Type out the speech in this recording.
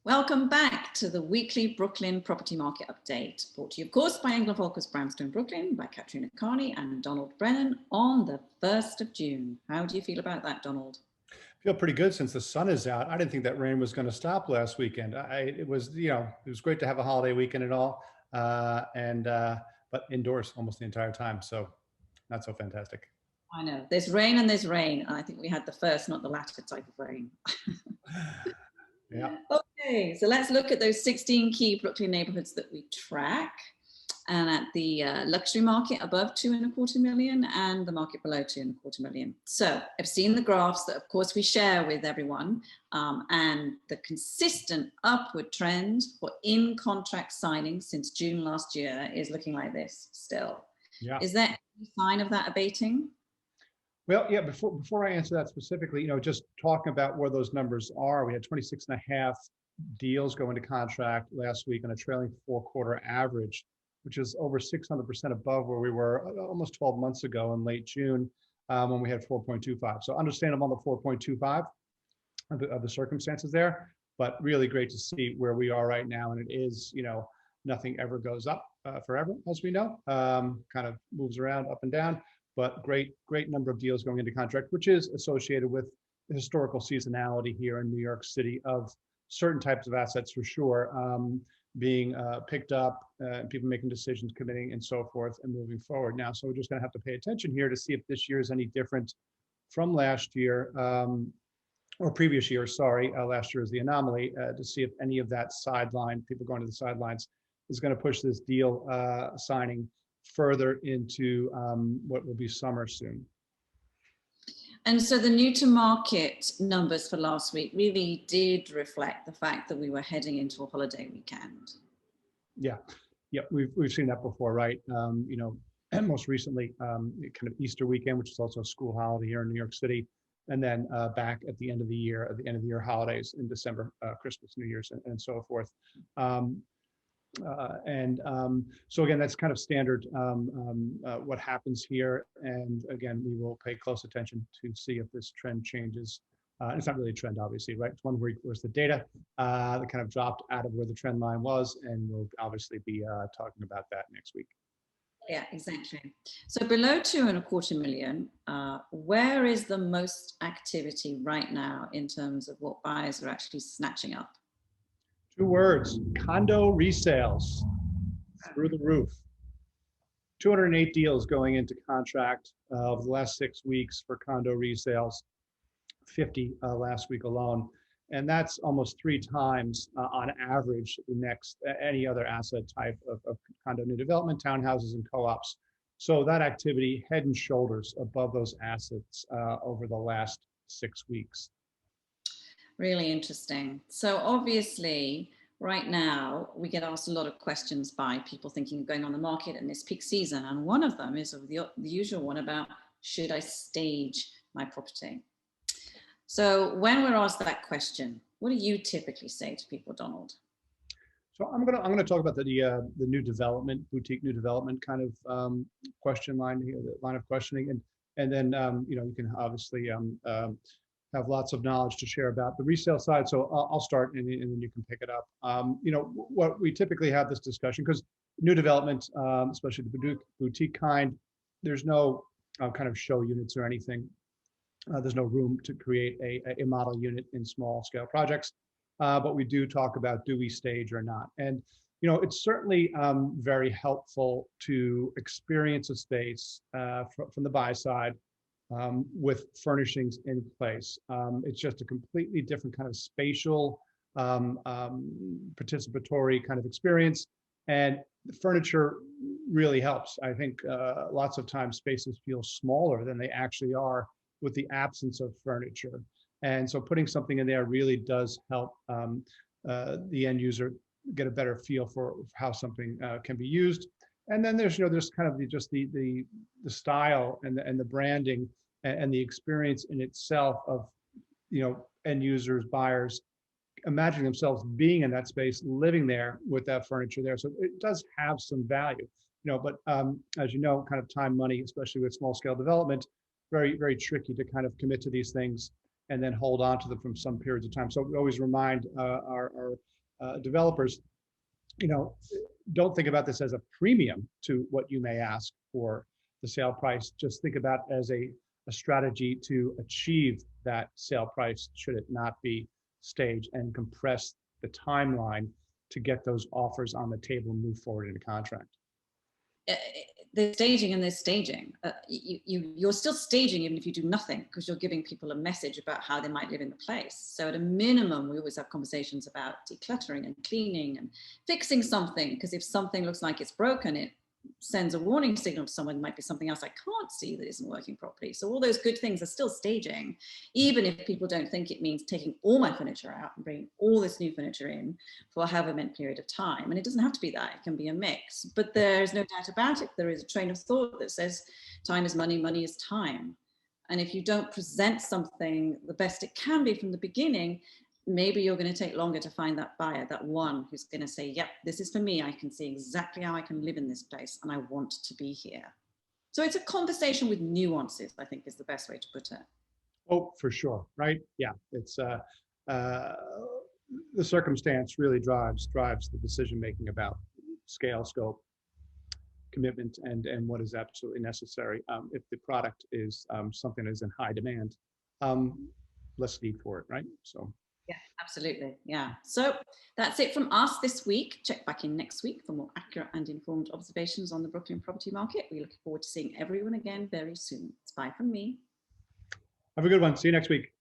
Welcome back to the weekly Brooklyn property market update, brought to you, of course, by Engel, Völkers, Brownstone, Brooklyn, by Katriona, Kearney and Donald Brennan on the 1st of June. How do you feel about that, Donald? Feel pretty good since the sun is out. I didn't think that rain was going to stop last weekend. It was great to have a holiday weekend and all, but indoors almost the entire time. So not so fantastic. I know there's rain and there's rain. I think we had the first, not the latter type of rain. Yeah. Okay, so let's look at those 16 key Brooklyn neighborhoods that we track. And at the luxury market above 2.25 million and the market below 2.25 million. So I've seen the graphs that, of course, we share with everyone, and the consistent upward trend for in-contract signings since June last year is looking like this still. Yeah. Is there any sign of that abating? Well, yeah, before I answer that specifically, just talking about where those numbers are, we had 26.5 deals go into contract last week on a trailing 4-quarter average, which is over 600% above where we were almost 12 months ago in late June, when we had 4.25. So understandable on the 4.25 of the circumstances there, but really great to see where we are right now. And it is, nothing ever goes up forever, as we know, kind of moves around up and down, but great number of deals going into contract, which is associated with the historical seasonality here in New York City of certain types of assets for sure, being picked up, people making decisions, committing, and so forth, and moving forward now. So we're just going to have to pay attention here to see if this year is any different from last year, or previous year, sorry. Last year is the anomaly, to see if any of that sideline, people going to the sidelines, is going to push this deal signing further into what will be summer soon. And so the new to market numbers for last week really did reflect the fact that we were heading into a holiday weekend. Yeah, we've seen that before, right? And most recently, kind of Easter weekend, which is also a school holiday here in New York City, and then back at the end of the year, holidays in December, Christmas, New Year's, and so forth. So again, that's kind of standard what happens here. And again, we will pay close attention to see if this trend changes. It's not really a trend, obviously, right? It's 1 week was the data that kind of dropped out of where the trend line was, and we'll obviously be talking about that next week. Yeah, exactly. So below 2.25 million, where is the most activity right now in terms of what buyers are actually snatching up? 2 words: condo resales through the roof. 208 deals going into contract over the last 6 weeks for condo resales, 50 last week alone. And that's almost 3 times on average the next any other asset type of condo new development, townhouses, and co-ops. So that activity head and shoulders above those assets over the last 6 weeks. Really interesting. So obviously, right now, we get asked a lot of questions by people thinking of going on the market in this peak season. And one of them is the usual one about, should I stage my property? So when we're asked that question, what do you typically say to people, Donald? So I'm gonna talk about the new development, boutique new development kind of question line here, the line of questioning, and then you can obviously have lots of knowledge to share about the resale side. So I'll start, and then you can pick it up. What we typically have this discussion, because new development, especially the boutique kind, there's no kind of show units or anything. There's no room to create a model unit in small scale projects. But we do talk about, do we stage or not? And it's certainly very helpful to experience a space from the buy side, with furnishings in place. It's just a completely different kind of spatial, participatory kind of experience. And the furniture really helps. I think lots of times spaces feel smaller than they actually are with the absence of furniture. And so putting something in there really does help the end user get a better feel for how something can be used. And then there's kind of the style and the branding and the experience in itself of end users, buyers, imagining themselves being in that space, living there with that furniture there. So it does have some value, but as you know, kind of time, money, especially with small scale development, very, very tricky to kind of commit to these things and then hold on to them from some periods of time. So we always remind our developers, don't think about this as a premium to what you may ask for the sale price. Just think about it as a strategy to achieve that sale price should it not be staged, and compress the timeline to get those offers on the table and move forward into contract. There's staging and there's staging. You're still staging even if you do nothing, because you're giving people a message about how they might live in the place. So at a minimum, we always have conversations about decluttering and cleaning and fixing something, because if something looks like it's broken, it sends a warning signal to someone. It might be something else I can't see that isn't working properly. So all those good things are still staging, even if people don't think it means taking all my furniture out and bringing all this new furniture in for however many period of time. And it doesn't have to be that, it can be a mix. But there's no doubt about it, there is a train of thought that says time is money, money is time. And if you don't present something the best it can be from the beginning, maybe you're going to take longer to find that buyer, that one who's going to say, yep, this is for me. I can see exactly how I can live in this place and I want to be here. So it's a conversation with nuances, I think, is the best way to put it. Oh, for sure. Right. Yeah. It's the circumstance really drives the decision-making about scale, scope, commitment, and what is absolutely necessary. If the product is something that is in high demand, less need for it. Right. So. Yeah, absolutely. Yeah. So that's it from us this week. Check back in next week for more accurate and informed observations on the Brooklyn property market. We look forward to seeing everyone again very soon. It's bye from me. Have a good one. See you next week.